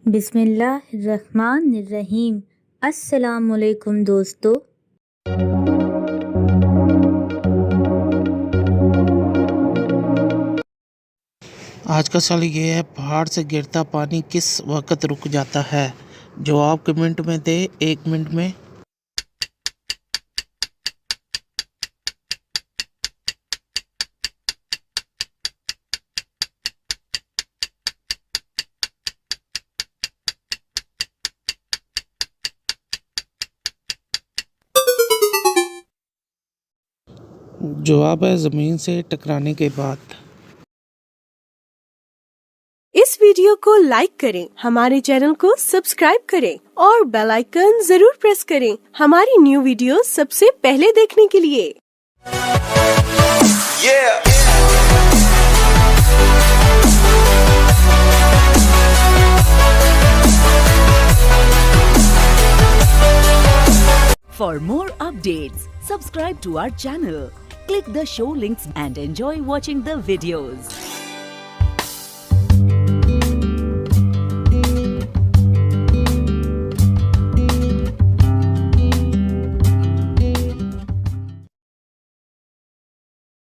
बिस्मिल्लाहिर्रहमानिर्रहीम। अस्सलामुअलैकुम दोस्तों। आज का सवाल ये है, पहाड़ से गिरता पानी किस वक्त रुक जाता है? जवाब कमेंट में दे 1 मिनट में। जवाब है ज़मीन से टकराने के बाद। इस वीडियो को लाइक करें, हमारे चैनल को सब्सक्राइब करें और बेल आइकन जरूर प्रेस करें हमारी न्यू वीडियो सबसे पहले देखने के लिए। For more updates, subscribe to our channel, click the show links and enjoy watching the videos.